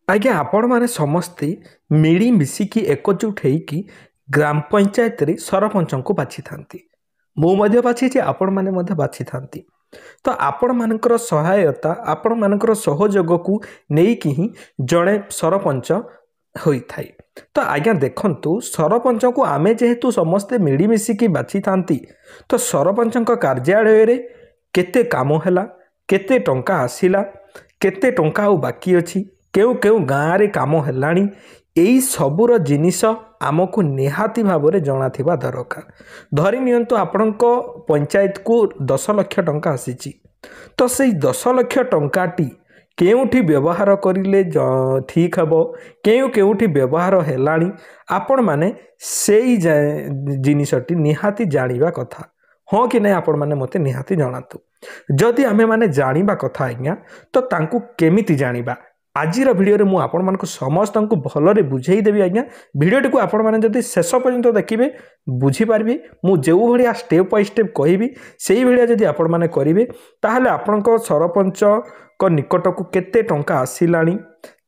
आज्ञा आपण मैंने समस्ते मिली मिसिकी एकजुट होइकी ग्राम पंचायत रे सरपंच को बाछि थांती। मु बाछी आपण मैंने बाछि थांती। तो आपण मानकर सहायता आपण मानकर सहयोग को नेकी ही जड़े सरपंच होई थाई। तो आज्ञा देखंतु सरपंच को आमे जेहेतु समस्ते मिली मिसिकी बाछि थांती तो सरपंच कार्यालय रे केते काम हैला केते टंका आसिला केते टंका आ बाकी अछि केउ केउ गाँव रे काम हेलानी एई सबुर जिनिस आमको निहाती भाव में जनाथिबा दरकार। धरी नियंतु आपणक पंचायत को 10 लाख टंका आसीची तो सेई 10 लाख टंकाटी केउठी व्यवहार करिले ठीक हबो केउठी व्यवहार हेलानी आपण माने सेई जिनिसटी निहाती जानिबा कथा। हाँ कि नहीं आपण माने मते निहाती जनातु जदि आमे माने जानिबा कथा आज्ञा तो तांकु केमिति जानिबा आजिर भिडियो मु आपण मानक समस्त को भलरे बुझेई देबी आज्ञा। भिडियोटी को आपण माने जदि शेष पर्यंत देखिबे बुझी पारबे मु जेउ भलिया स्टेप बाय स्टेप कहिबी सेही भलिया जदि आपण माने करिवे ताहले आपणक सरपंच को निकट को केते टंका आसिलानी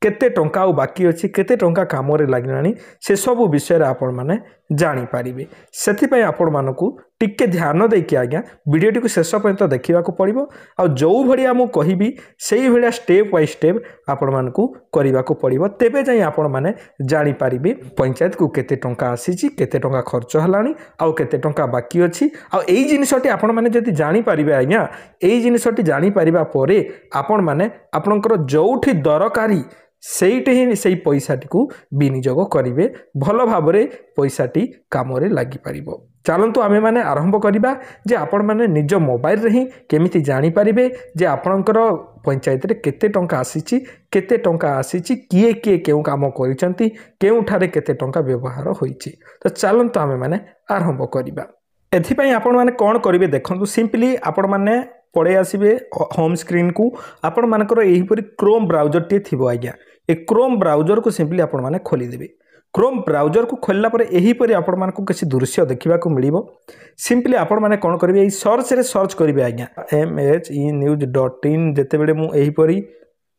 केते टंका आ बाकी अछि केते टंका काम रे लागिलानी से सब विषय आपण माने जानि पारिबे। सेथि पय आपण मानकु टिके ध्यान देकी आज्ञा वीडियोटी को शेष पर्यंत देखा पड़ो आ जो भाया मु कहि से भाया स्टेप बाय स्टेप आपण मानकु करने को पड़ो तेबे जाई आपण माने जानि पारिबे पंचायत को केते टंका आसीची केते टंका खर्च हलानी आउ केते टंका बाकी अछि आ एई जिनिसटी आपण माने जदि जानि पारिबे आज्ञा एई जिनिसटी जानि पारिबा परे आपण माने आपणकर जोठी दरकारी सेईटे ही सेई पैसाटी को विनियोग करिवे भल भाव रे पैसाटी काम रे लागि पारिबो। चलतु आमे माने आरंभ करिबा जे आपण माने निज मोबाइल रे ही केमिति जानि पारिबे जे आपणकर पंचायत रे केते टंका आसीची केते टंका आसीची किए किए केउ काम करिसंती केउठारे केते टंका व्यवहार होईची। तो चलतु आमे माने आरंभ करिबा। एथि पई आपण माने कोन करिवे देखंतु सिंपली आपण माने पड़े आसबे होम स्क्रीन को आपण मानकर एही परी क्रोम ब्राउजर टे थिबो आज्ञा ए क्रोम ब्राउजर को सिंपली आपण माने खोली देबे। क्रोम ब्राउजर को खोलला पर एही परी आपण मानकु किछि दृश्य देखिबा को मिलिबो। सिंपली आपण माने कोन करबे एई सर्च रे सर्च करिवे आज्ञा mhenews.in जेते बेले मु एही परी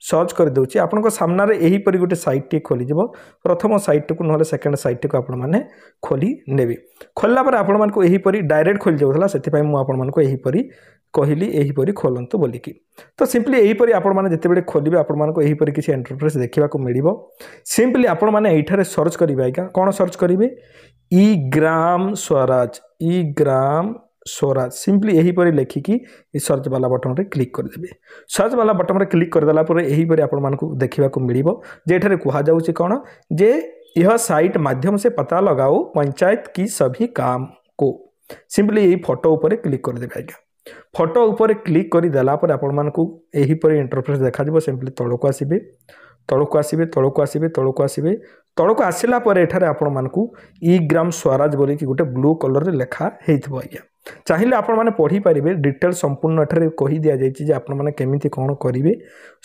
सर्च कर दउची आपण को सामना रे एही परी गोटे साइट टे खोली जबो। प्रथम साइट को नहले सेकंड साइट को आपण माने खोली नेबे। खोलला पर आपण मानकु एही परी डायरेक्ट खोली जाउथला सेति पई मु आपण मानकु एही परी कहली एही परी खोलंतु बोलिकी। तो सिंपली एही परी आपण माने जते बेले खोलिबे आपण मानको एही परी किछि इंटरफेस देखिबा को मिलिबो। सिंपली आपण माने एठारे सर्च करिबे आज्ञा कोन सर्च करिबे ई ग्राम स्वराज सिंपली यही परी लेखिकी सर्च वाला बटन रे क्लिक कर देबे। सर्च वाला बटन रे क्लिक कर देला पर यही परी आपण मानको देखिबा को मिलिबो जे एठारे कुहा जाउची कोन जे यह साइट माध्यम से पता लगाओ पंचायत की सभी काम को। सिंपली यही फोटो ऊपर क्लिक कर देबे आज्ञा। फोटो ऊपर क्लिक कर देला पर आपण मानको एही परी इंटरफेस देखा जिवो। सिंपली तळको आसीबे तळको आसीबे तळको आसीबे तळको आसीबे तळको आसिला पर एठारे आपण मानको ई ग्राम स्वराज बोली कि गोटे ब्लू कलर रे लेखा हेइथबो आज्ञा। चाहिए आपण माने पढ़ी पारिबे डिटेल संपूर्ण एठारे कहि दिया जायछि जे आपण माने केमिति कोन करिवे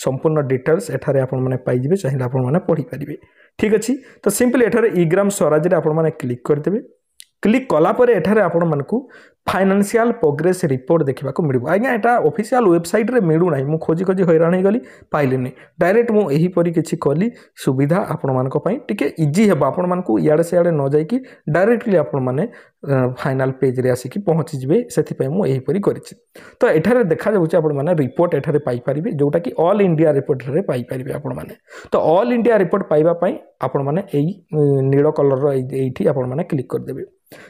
संपूर्ण डिटेल्स एठारे आपण माने पाइ जिवे चाहिए आपण माने पढ़ी पारिबे। ठीक अछि तो सिंपली एठारे ई ग्राम स्वराज रे आपण माने क्लिक कर देबे। क्लिक कला पर एठारे आपण मानकु फाइनेंशियल प्रोग्रेस रिपोर्ट देखा मिलूँ आज्ञा। एटा ऑफिशियल वेबसाइट रे मिलू ना मु खोजी खोजी हैरान गली पाइली नहीं डायरेक्ट मु एही परी किछि कली सुविधा आपण मानक पई टिके इजी हेबा आपण मानकु याडे से याडे न जाई कि डायरेक्टली आपण माने फाइनल पेज रे आसी कि पहुंची जिवे सेथि पई मु एही परी करिछि। तो एठारे देखा जाउछि आपण माने रिपोर्ट एठारे पाई परिबे जोटा कि ऑल इंडिया रिपोर्ट रे पाई परिबे आपण माने। तो ऑल इंडिया रिपोर्ट पाइबा पई आपण माने एही नीलो कलर रो एठी आपण माने क्लिक कर देबे।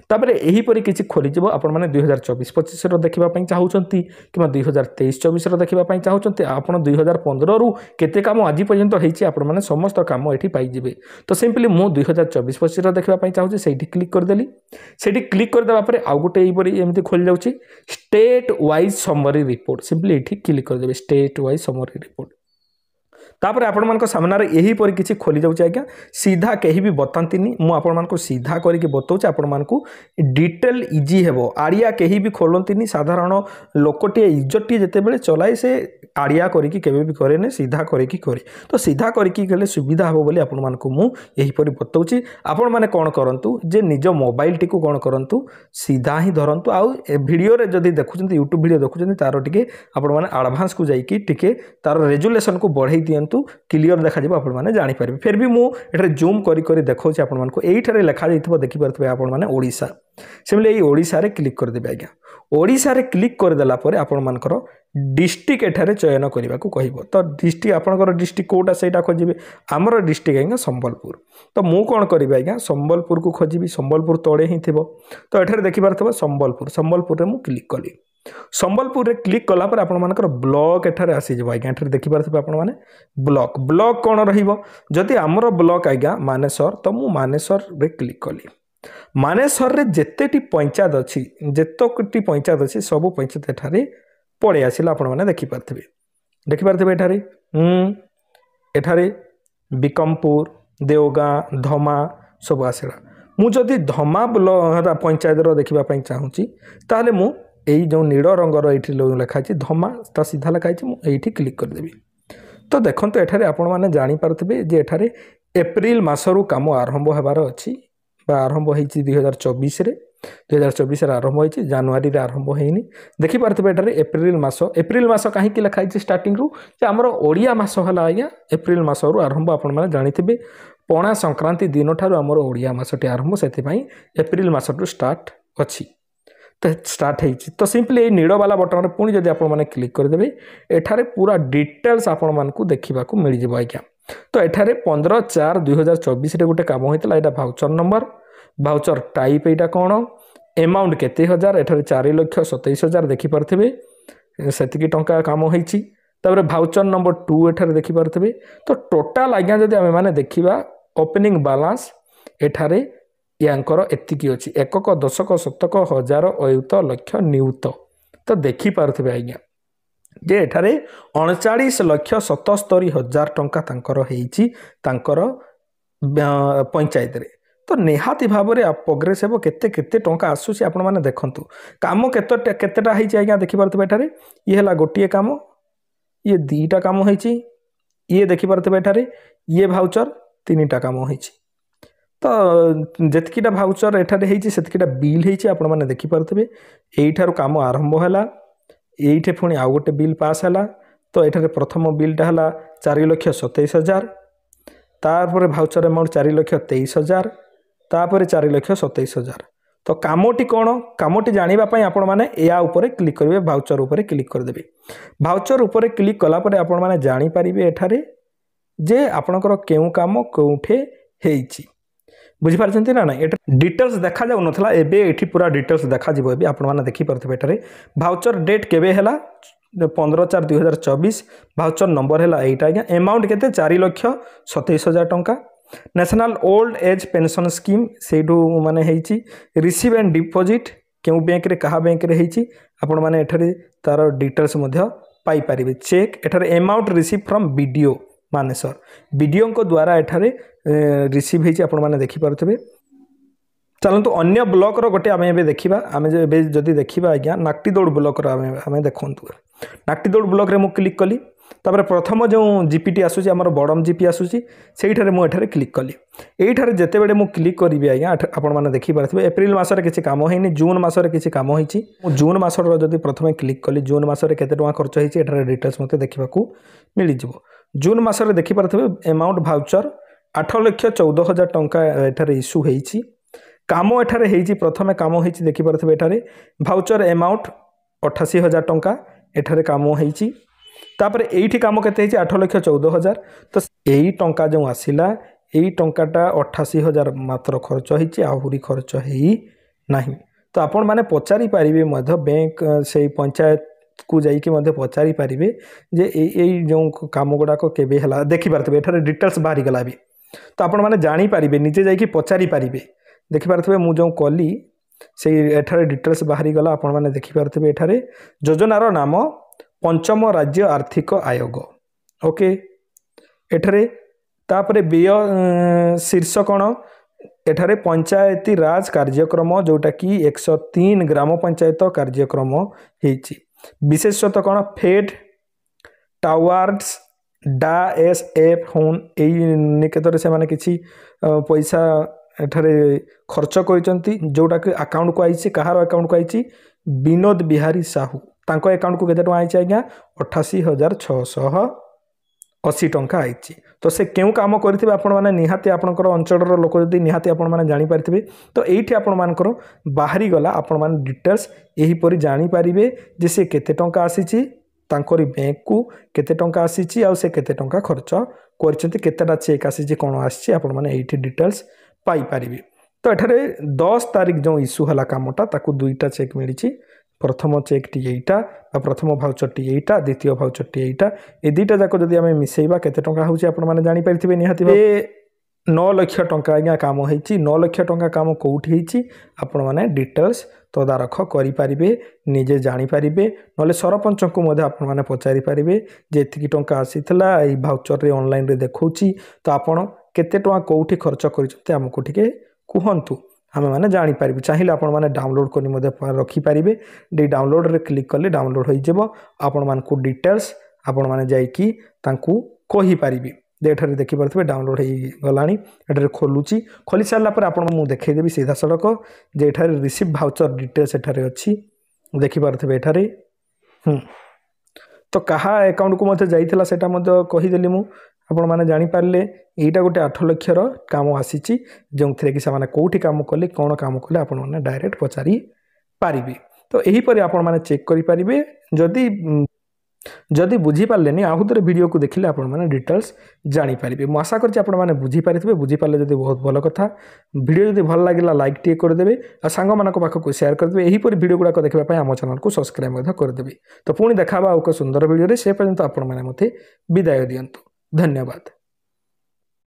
तापरे एही परी किछि खोली जिवो आपण माने 2024-25 रो देखिबा पई चाहउचंती किमा 2023-24 रो देखिबा पई चाहउचंती आपण 2015 रु केते काम आज पर्यंत हेछि आपण माने समस्त काम एठी पाई जिवे। तो सिंपली मु 2024-25 रो देखिबा पई चाहउची सेठी क्लिक कर देली। सेठी क्लिक कर देबा परे आ गुटे एही परी एमति खोल जाउची state wise summary report. Simply एठी क्लिक कर देबे स्टेट वाइज समरी रिपोर्ट। तापर आपण मानको सामना रे एही परी किछि खोली जाउची आज्ञा सीधा केही भी बतांतिनी मु आपण मानको सीधा करी के बताउची आपण मानको डिटेल इजी हेबो। आड़िया केही भी खोलंतिनी साधारण लोकटी इज्जतटी जते बेले चलाए से आड़िया करी कि केबे भी करे ने सीधा करी कि करे। तो सीधा करी कि गेले सुविधा हेबो बोली आपण मानको मु एही परी बताउची। आपण माने कोन करंतु जे निज मोबाइल टी को कोन करंतु सीधा ही धरंतु आ वीडियो रे जदी देखुचंती YouTube वीडियो देखुचंती तारो टिके आपण माने एडवांस को जाई कि टिके तारो रेजोल्यूशन को बढ़ाई दियंतु दियंतु क्लियर देखा जिवो आपण माने जानि परिबे फिर भी मु एठारे जूम करी देखौछि आपण मानको एइठारे लेखा जाइथिबो देखि परथबे आपण माने ओडिसा सिमिले एई ओडिसा रे क्लिक कर देबे आज्ञा ओडिसा रे क्लिक कर देला परे आपण मानकर डिस्ट्रिक्ट एठारे चयन करने को कहब तो डिस्ट्रिक्ट आपंकर डिस्ट्रिक्ट कोटा से खोजे आमर डिस्ट्रिक्ट आज्ञा संबलपुर तो मु कौन करी आज्ञा संबलपुर को खोजी संबलपुर तले ही थी तो ये देखिपार संबलपुर संबलपुर में मुझे क्लिक कली संबलपुर रे क्लिक कला पर आपण मानकर ब्लॉक एठारे आसीजो आज्ञा एठारे देखिपारे आपण माने ब्लॉक ब्लॉक कौन रहिबो जदि आमर ब्लॉक आज्ञा मानेसर तो मु मानेसर रे क्लिक कली मानेसर रे जेतेटी पंचायत अछि जेतोटी पंचायत अछि सब पंचायत एठारे पड़े आसिला आपण माने देखिपारे एठारे एठारे बिकमपुर देवगाँ धमा सब आसला मु जदि धमा ब्लॉक पंचायत रो देखिबा पई चाहूची ताले मु एई जो नील रंगर ये लिखाई धमा ता सीधा लिखाई मुझे क्लिक करदेवी तो देखो एठारे आपण मैंने जानीपारे जे एठारे एप्रिल मासरू काम आरंभ होबार अच्छी आरंभ हो 2024 आरंभ हो जानुरी आरंभ होनी देखिपारे एठारे एप्रिल मास कहीं लिखाई स्टार्टिंग रू आमर ओडिया मास है आज्ञा एप्रिल मासरू आरंभ आपण मैंने जानी पणा संक्रांति दिन ठारू आमर ओडिया मासटी आरंभ से एप्रिल मासटू स्टार्ट अच्छी तो स्टार्ट होती तो सिंपली ये नील वाला बटन पुणी जब आप क्लिक करदे एठारे पूरा डिटेल्स आपण मानकू देखा मिल जाए आज्ञा तो एठारे 15/4/2024 गोटे काम होता है भाउचर नंबर भाउचर टाइप यहाँ कौन एमाउंट केते हजार एठारे 4,27,000 देखिपारे से टंका काम होती भाउचर नंबर 2 एठारे देखिपारे तो टोटाल आज्ञा जब आम मैंने देखा ओपनिंग बालांस एठारे यांकर एतिकी अच्छी एकक दशक शतक हजार अयुत लक्ष नियुत तो देखिपारे आज्ञा जे एठारे 39,77,000 टंका तांकर हेइची तांकर पंचायत रे तो निहाती भाव में प्रोग्रेस हे केते केते टंका आसुची आपण माने देखंतु काम केतेटा हेइची आज्ञा देखिपारे एठारे ये हला गोटिए काम ये दीटा काम हेइची ये देखिपारे एठारे ये भाउचर तीनटा काम हेइची तो जेतकीटा भाउचर एठारे हेइची सेतकीटा बिल हेइची आपण माने देखिपारे एइठारु काम आरंभ होला एइठे पुणी आउ गोटे बिल पास है तो ये प्रथम बिलटा है 4,27,000 तापर भाउचर अमाउंट 4,23,000 तापर 4,27,000 तो कामटी कौन कामटी जानापी आपण मैंने या ऊपर क्लिक करेंगे भाउचर ऊपर क्लिक करदे भाउचर ऊपर क्लिक कलापर आपण मैंने जानीपारे एठारे जे आपणकर केउ काम कौठे हेइची बुझीपारे ना ना ये डिटेल्स देखा जाऊ नाला एबे पूरा डिटेल्स देखा जी आप देखिपारे एठारे भाउचर डेट केबे हैला 15/4/2024 भाउचर नंबर है यहाँ आज्ञा एमाउंट केते 4,27,000 टंका national old age pension scheme से माने हेइची रिसीव एंड डिपोजिट क्यों बैंक रे कहा बैंक रे हेइची आपण माने एठारे तार डिटेल्स मध्य पाई परिबे चेक एठारे एमाउंट रिसीव फ्रॉम वीडियो मानेसर वीडियो को द्वारा एठारे रिसीव होती आपण मैंने देखिपारे चलतु अन्य ब्लॉक रो गोटे आम देखा आम जदि देखा आज्ञा नाक्टीदौड़ ब्लॉक आम देखु नाक्टीदौड़ ब्लॉक रे मु क्लिक कली तापर प्रथम जो जीपीटी आसूसी आमर बड़म जीपी आसूसी से मुझे क्लिक कली ये जिते बड़े मुझे क्लिक करी आज्ञा आपण मैंने देखिपारे एप्रिल मसरे किसी काम होनी जून मसरे किसी काम होती जून मसर जब प्रथम क्लिक कली जून मसरे केते टंका खर्च होती डिटेल्स मत देखा मिल जाव जून मसरे देखिपारे एमाउंट भाउचर 8,14,000 टंका एठारे इश्यू होती काम एठारे होती प्रथम काम होती देखिपारे एठारे भाउचर एमाउंट 88,000 टंका एठारे काम होती तापर एठी काम केते 8,14,000 तो यही टंका जो आसिला यही टंकाटा 88,000 मात्र खर्च होती आहुरी खर्च है नहीं तो आपण माने पचारि पारिबे मध्य बैंक से पंचायत को जाइए पचारि पारिबे जे एई जो काम गुड़ाक केबे हला देखिपारे एठारे डिटेल्स बाहरी गला भी तो आपण माने जानी पारिबे निजे जाइए पचारि पारिबे देखिपारे मु जो कली से एठारे डिटेल्स बाहरी गला आपण माने देखिपारे एठारे योजनार नाम पंचम राज्य आर्थिक आयोग ओके एठारे तापरे व्यय शीर्ष कौन एठारे पंचायती राज कार्यक्रम जोटा कि 103 ग्राम पंचायत कार्यक्रम होती विशेषतः कौन फेड टावर्ड्स डा एस एफ होन यही निकेतर से माने किसी पैसा एठारे खर्च करचंती जोटा कि अकाउंट को आई कहार अकाउंट को आई विनोद बिहारी साहू तांको अकाउंट को केते टका आई आज्ञा 88,600 ଅଶୀ ଟଙ୍କା ଆଇଛି। ତ ସେ କେଉଁ କାମ କରିଥିବେ ଆପଣମାନେ ନିହାତି ଆପଣଙ୍କର ଅଞ୍ଚଳର ଲୋକ ଯଦି ନିହାତି ଆପଣମାନେ ଜାଣିପାରିଥିବେ। ତ ଏଇଠି ଆପଣମାନଙ୍କର ବାହାରିଗଲା ଆପଣମାନେ ଡିଟେଲ୍ସ ଏହିପରି ଜାଣିପାରିବେ ଯେ ସେ କେତେ ଟଙ୍କା ଆସିଛି, ତାଙ୍କରି ବ୍ୟାଙ୍କକୁ କେତେ ଟଙ୍କା ଆସିଛି, ଆଉ ସେ କେତେ ଟଙ୍କା ଖର୍ଚ୍ଚ କରିଛନ୍ତି, କେତେଟା ଚେକ୍ ଆସିଛି, କ'ଣ ଆସିଛି, ଆପଣମାନେ ଏଇଠି ଡିଟେଲ୍ସ ପାଇପାରିବେ। ତ ଏଠାରେ 10 ତାରିଖ ଯେଉଁ ଇସ୍ୟୁ ହେଲା କାମଟା ତାକୁ 2ଟା ଚେକ୍ ମିଳିଛି। ପ୍ରଥମ ଚେକ୍ଟି ଏଇଟା ବା ପ୍ରଥମ ଭାଉଚରଟି ଏଇଟା, ଦ୍ୱିତୀୟ ଭାଉଚରଟି ଏଇଟା। ଏ ଦୁଇଟା ଯାକ ଯଦି ଆମେ ମିଶାଇବା କେତେ ଟଙ୍କା ହେଉଛି ଆପଣମାନେ ଜାଣିପାରିଥିବେ ନିହାତି। 9 ଲକ୍ଷ ଟଙ୍କା ଆଜ୍ଞା କାମ ହେଇଛି। 9 ଲକ୍ଷ ଟଙ୍କା କାମ କେଉଁଠି ହେଇଛି ଆପଣମାନେ ଡିଟେଲ୍ସ ତଦାରଖ କରିପାରିବେ, ନିଜେ ଜାଣିପାରିବେ। ନହେଲେ ସରପଞ୍ଚଙ୍କୁ ମଧ୍ୟ ଆପଣମାନେ ପଚାରିପାରିବେ ଯେ ଏତିକି ଟଙ୍କା ଆସିଥିଲା, ଏଇ ଭାଉଚରରେ ଅନଲାଇନ୍ରେ ଦେଖାଉଛି, ତ ଆପଣ କେତେ ଟଙ୍କା କେଉଁଠି ଖର୍ଚ୍ଚ କରିଛନ୍ତି ଆମକୁ ଟିକେ କୁହନ୍ତୁ, ଆମେମାନେ ଜାଣିପାରିବୁ। ଚାହିଁଲେ ଆପଣମାନେ ଡାଉନଲୋଡ଼ କରି ମଧ୍ୟ ରଖିପାରିବେ। ଡାଉନଲୋଡ଼ରେ କ୍ଲିକ୍ କଲେ ଡାଉନଲୋଡ଼ ହୋଇଯିବ। ଆପଣମାନଙ୍କୁ ଡିଟେଲ୍ସ ଆପଣମାନେ ଯାଇକି ତାଙ୍କୁ କହିପାରିବେ। ଏଠାରେ ଦେଖିପାରୁଥିବେ ଡାଉନଲୋଡ଼ ହେଇଗଲାଣି। ଏଠାରେ ଖୋଲୁଛି। ଖୋଲି ସାରିଲା ପରେ ଆପଣ ମୁଁ ଦେଖାଇଦେବି ସିଧାସଳଖ ଯେ ଏଠାରେ ରିସିଭ୍ ଭାଉଚର ଡିଟେଲ୍ସ ଏଠାରେ ଅଛି, ଦେଖିପାରୁଥିବେ ଏଠାରେ। ତ କାହା ଆକାଉଣ୍ଟକୁ ମଧ୍ୟ ଯାଇଥିଲା ସେଇଟା ମଧ୍ୟ କହିଦେଲି ମୁଁ, ଆପଣମାନେ ଜାଣିପାରିଲେ। ଏଇଟା ଗୋଟେ 8 ଲକ୍ଷର କାମ ଆସିଛି, ଯେଉଁଥିରେ କି ସେମାନେ କେଉଁଠି କାମ କଲେ, କ'ଣ କାମ କଲେ ଆପଣମାନେ ଡାଇରେକ୍ଟ ପଚାରି ପାରିବେ। ତ ଏହିପରି ଆପଣମାନେ ଚେକ୍ କରିପାରିବେ। ଯଦି ବୁଝିପାରିଲେନି ଆଉ ଥରେ ଭିଡ଼ିଓକୁ ଦେଖିଲେ ଆପଣମାନେ ଡିଟେଲ୍ସ ଜାଣିପାରିବେ। ମୁଁ ଆଶା କରୁଛି ଆପଣମାନେ ବୁଝିପାରିଥିବେ। ବୁଝିପାରିଲେ ଯଦି ବହୁତ ଭଲ କଥା। ଭିଡ଼ିଓ ଯଦି ଭଲ ଲାଗିଲା ଲାଇକ୍ ଟିକେ କରିଦେବେ, ଆଉ ସାଙ୍ଗମାନଙ୍କ ପାଖକୁ ସେୟାର କରିଦେବେ। ଏହିପରି ଭିଡ଼ିଓ ଗୁଡ଼ାକ ଦେଖିବା ପାଇଁ ଆମ ଚ୍ୟାନେଲକୁ ସବସ୍କ୍ରାଇବ୍ ମଧ୍ୟ କରିଦେବେ। ତ ପୁଣି ଦେଖା ହେବା ଆଉ ଏକ ସୁନ୍ଦର ଭିଡ଼ିଓରେ। ସେ ପର୍ଯ୍ୟନ୍ତ ଆପଣମାନେ ମୋତେ ବିଦାୟ ଦିଅନ୍ତୁ। ଧନ୍ୟବାଦ।